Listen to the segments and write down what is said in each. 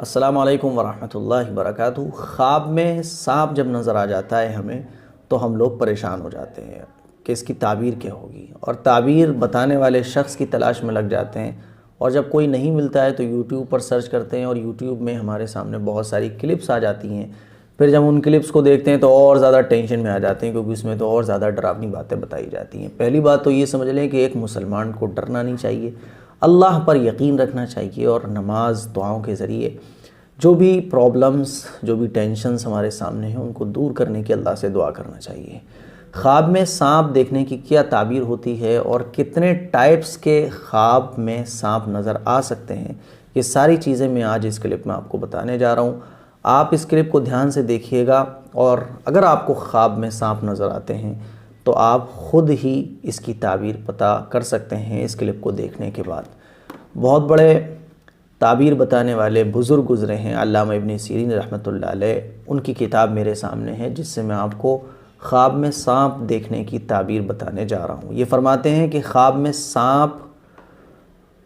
अस्सलामु अलैकुम वरहमतुल्लाहि वबरकातुहू। ख्वाब में सांप जब नज़र आ जाता है हमें तो हम लोग परेशान हो जाते हैं कि इसकी ताबीर क्या होगी, और ताबीर बताने वाले शख्स की तलाश में लग जाते हैं। और जब कोई नहीं मिलता है तो यूट्यूब पर सर्च करते हैं और यूट्यूब में हमारे सामने बहुत सारी क्लिप्स आ जाती हैं। फिर जब उन क्लिप्स को देखते हैं तो और ज़्यादा टेंशन में आ जाते हैं, क्योंकि उसमें तो और ज़्यादा डरावनी बातें बताई जाती हैं। पहली बात तो ये समझ लें कि एक मुसलमान को डरना नहीं चाहिए, अल्लाह पर यकीन रखना चाहिए और नमाज दुआओं के ज़रिए जो भी प्रॉब्लम्स, जो भी टेंशन्स हमारे सामने हैं उनको दूर करने की अल्लाह से दुआ करना चाहिए। ख्वाब में सांप देखने की क्या ताबीर होती है और कितने टाइप्स के ख्वाब में सांप नज़र आ सकते हैं, ये सारी चीज़ें मैं आज इस क्लिप में आपको बताने जा रहा हूँ। आप इस क्लिप को ध्यान से देखिएगा, और अगर आपको ख्वाब में सांप नज़र आते हैं तो आप ख़ुद ही इसकी ताबीर पता कर सकते हैं इस क्लिप को देखने के बाद। बहुत बड़े ताबीर बताने वाले बुज़ुर्ग गुज़रे हैं, अल्लामा इब्न सीरीन रहमतुल्लाह अलैह, उनकी किताब मेरे सामने है जिससे मैं आपको ख्वाब में सांप देखने की ताबीर बताने जा रहा हूँ। ये फरमाते हैं कि ख्वाब में सांप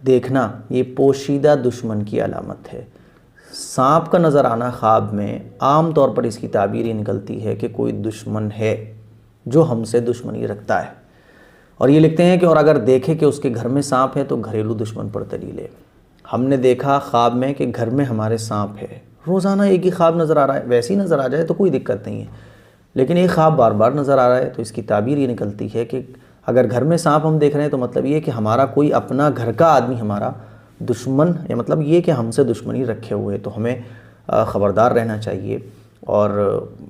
देखना ये पोशीदा दुश्मन की अलामत है। सांप का नज़र आना ख्वाब में आम तौर पर इसकी ताबीर ये निकलती है कि कोई दुश्मन है जो हमसे दुश्मनी रखता है। और ये लिखते हैं कि और अगर देखे कि उसके घर में सांप है तो घरेलू दुश्मन पर दलील है। हमने देखा ख्वाब में कि घर में हमारे सांप है, रोज़ाना एक ही ख्वाब नज़र आ रहा है, वैसे ही नज़र आ जाए तो कोई दिक्कत नहीं है, लेकिन एक ख्वाब बार बार नज़र आ रहा है तो इसकी ताबीर ये निकलती है कि अगर घर में सांप हम देख रहे हैं तो मतलब ये कि हमारा कोई अपना घर का आदमी हमारा दुश्मन, या मतलब ये कि हमसे दुश्मनी रखे हुए, तो हमें ख़बरदार रहना चाहिए और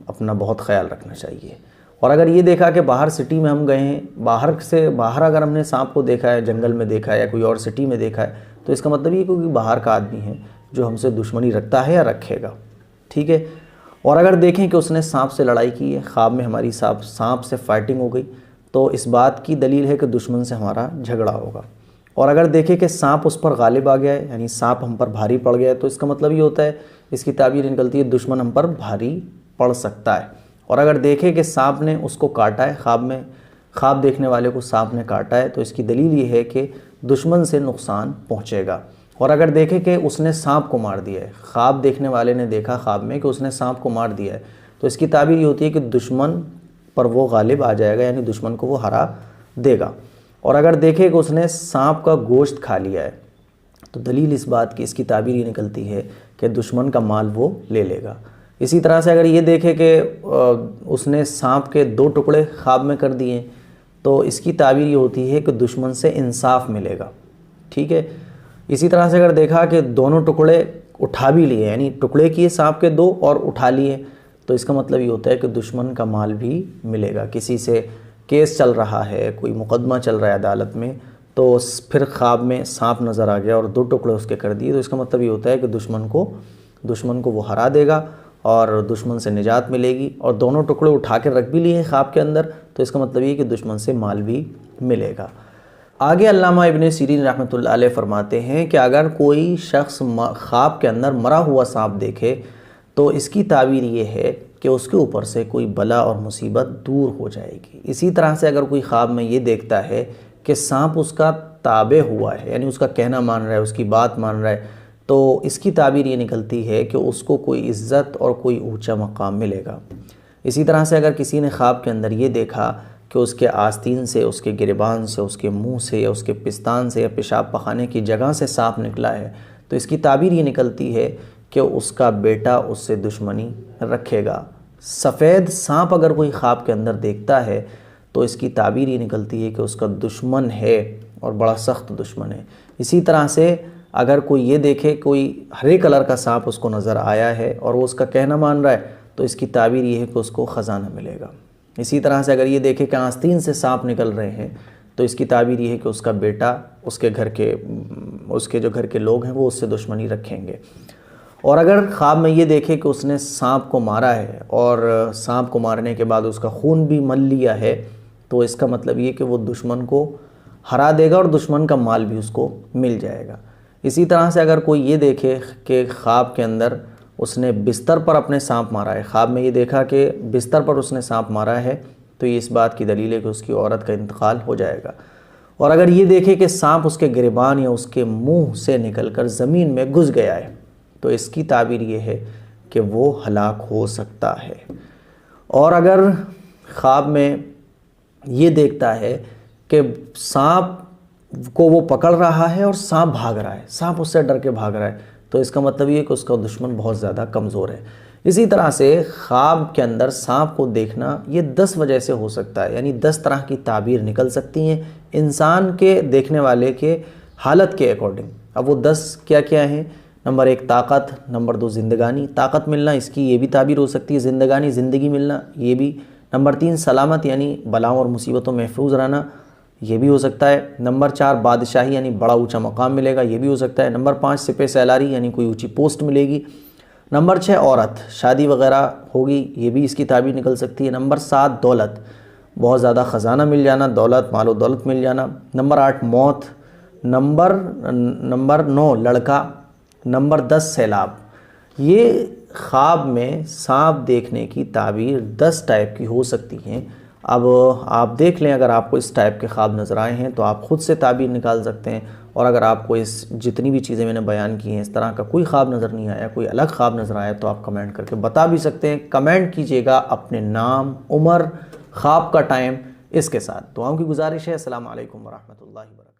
अपना बहुत ख्याल रखना चाहिए। और अगर ये देखा कि बाहर सिटी में हम गए हैं, बाहर से बाहर अगर हमने सांप को देखा है, जंगल में देखा है या कोई और सिटी में देखा है, तो इसका मतलब ये क्योंकि बाहर का आदमी है जो हमसे दुश्मनी रखता है या रखेगा, ठीक है। और अगर देखें कि उसने सांप से लड़ाई की है, ख्वाब में हमारी सांप से फाइटिंग हो गई, तो इस बात की दलील है कि दुश्मन से हमारा झगड़ा होगा। और अगर देखें कि सांप उस पर गालिब आ गया है, यानी सांप हम पर भारी पड़ गया है, तो इसका मतलब ये होता है, इसकी ताबीर निकलती है दुश्मन हम पर भारी पड़ सकता है। और अगर देखें कि सांप ने उसको काटा है, ख्वाब देखने वाले को सांप ने काटा है, तो इसकी दलील ये है कि दुश्मन से नुकसान पहुंचेगा। और अगर देखें कि उसने सांप को मार दिया है, ख्वाब देखने वाले ने देखा ख्वाब में कि उसने सांप को मार दिया है, तो इसकी ताबीर ये होती है कि दुश्मन पर वो गालिब आ जाएगा, यानी दुश्मन को वो हरा देगा। और अगर देखें कि उसने सांप का गोश्त खा लिया है, तो दलील इस बात की, इसकी ताबीर ये निकलती है कि दुश्मन का माल वो ले लेगा। इसी तरह से अगर ये देखे कि उसने सांप के 2 टुकड़े ख्वाब में कर दिए, तो इसकी ताबीर ये होती है कि दुश्मन से इंसाफ मिलेगा, ठीक है। इसी तरह से अगर देखा कि दोनों टुकड़े उठा भी लिए, यानी टुकड़े किए सांप के 2 और उठा लिए, तो इसका मतलब ये होता है कि दुश्मन का माल भी मिलेगा। किसी से केस चल रहा है, कोई मुकदमा चल रहा है अदालत में, तो फिर ख्वाब में सांप नज़र आ गया और 2 टुकड़े उसके कर दिए, तो इसका मतलब ये होता है कि दुश्मन को वो हरा देगा और दुश्मन से निजात मिलेगी। और दोनों टुकड़े उठा कर रख भी लिए हैं ख्वाब के अंदर, तो इसका मतलब ये कि दुश्मन से माल भी मिलेगा। आगे अल्लामा इब्न सीरीन रहमतुल्लाह अलैह फरमाते हैं कि अगर कोई शख्स ख्वाब के अंदर मरा हुआ सांप देखे तो इसकी ताबीर ये है कि उसके ऊपर से कोई बला और मुसीबत दूर हो जाएगी। इसी तरह से अगर कोई ख्वाब में ये देखता है कि सांप उसका ताबे हुआ है, यानी उसका कहना मान रहा है, उसकी बात मान रहा है, तो इसकी ताबीर ये निकलती है कि उसको कोई इज़्ज़त और कोई ऊंचा मकाम मिलेगा। इसी तरह से अगर किसी ने ख्वाब के अंदर ये देखा कि उसके आस्तीन से, उसके गिरबान से, उसके मुंह से या उसके पिस्तान से या पेशाब पखाने की जगह से सांप निकला है, तो इसकी ताबीर ये निकलती है कि उसका बेटा उससे दुश्मनी रखेगा। सफ़ेद सांप अगर कोई ख्वाब के अंदर देखता है तो इसकी ताबीर ये निकलती है कि उसका दुश्मन है और बड़ा सख्त दुश्मन है। इसी तरह से अगर कोई ये देखे कोई हरे कलर का सांप उसको नज़र आया है और वो उसका कहना मान रहा है, तो इसकी ताबीर ये है कि उसको ख़जाना मिलेगा। इसी तरह से अगर ये देखे कि आस्तीन से सांप निकल रहे हैं, तो इसकी ताबीर ये है कि उसका बेटा, उसके जो घर के लोग हैं वो उससे दुश्मनी रखेंगे। और अगर ख्वाब में ये देखे कि उसने सांप को मारा है और सांप को मारने के बाद उसका खून भी मल लिया है, तो इसका मतलब ये कि वो दुश्मन को हरा देगा और दुश्मन का माल भी उसको मिल जाएगा। इसी तरह से अगर कोई ये देखे कि ख्वाब के अंदर उसने बिस्तर पर अपने सांप मारा है, ख्वाब में ये देखा कि बिस्तर पर उसने सांप मारा है, तो ये इस बात की दलील है कि उसकी औरत का इंतकाल हो जाएगा। और अगर ये देखे कि सांप उसके गिरबान या उसके मुंह से निकलकर ज़मीन में घुस गया है, तो इसकी ताबीर ये है कि वो हलाक हो सकता है। और अगर ख्वाब में ये देखता है कि सांप को वो पकड़ रहा है और सांप भाग रहा है, सांप उससे डर के भाग रहा है, तो इसका मतलब ये है कि उसका दुश्मन बहुत ज़्यादा कमज़ोर है। इसी तरह से ख्वाब के अंदर सांप को देखना ये 10 वजह से हो सकता है, यानी 10 तरह की ताबीर निकल सकती हैं इंसान के देखने वाले के हालत के अकॉर्डिंग। अब वो 10 क्या क्या हैं? नंबर 1 ताकत, नंबर 2 ज़िंदगानी, ताकत मिलना, इसकी ये भी ताबीर हो सकती है। ज़िंदगानी, ज़िंदगी मिलना, ये भी। नंबर 3 सलामत, यानी बलाओं और मुसीबतों महफूज रहना, ये भी हो सकता है। नंबर 4 बादशाही, यानी बड़ा ऊंचा मकाम मिलेगा, ये भी हो सकता है। नंबर 5 सिपह सैलारी, यानी कोई ऊंची पोस्ट मिलेगी। नंबर 6 औरत, शादी वगैरह होगी, ये भी इसकी ताबीर निकल सकती है। नंबर 7 दौलत, बहुत ज़्यादा ख़जाना मिल जाना, दौलत, मालो दौलत मिल जाना। नंबर 8 मौत। नंबर 9 लड़का। नंबर 10 सैलाब। ये ख्वाब में सांप देखने की ताबीर 10 टाइप की हो सकती हैं। अब आप देख लें, अगर आपको इस टाइप के ख्वाब नज़र आए हैं तो आप ख़ुद से ताबीर निकाल सकते हैं। और अगर आपको इस जितनी भी चीज़ें मैंने बयान की हैं इस तरह का कोई ख्वाब नज़र नहीं आया, कोई अलग ख्वाब नज़र आया, तो आप कमेंट करके बता भी सकते हैं। कमेंट कीजिएगा अपने नाम, उम्र, ख्वाब का टाइम इसके साथ। दुआओं की गुजारिश है। अस्सलाम वालेकुम वरहमतुल्लाहि वबरकातुहू।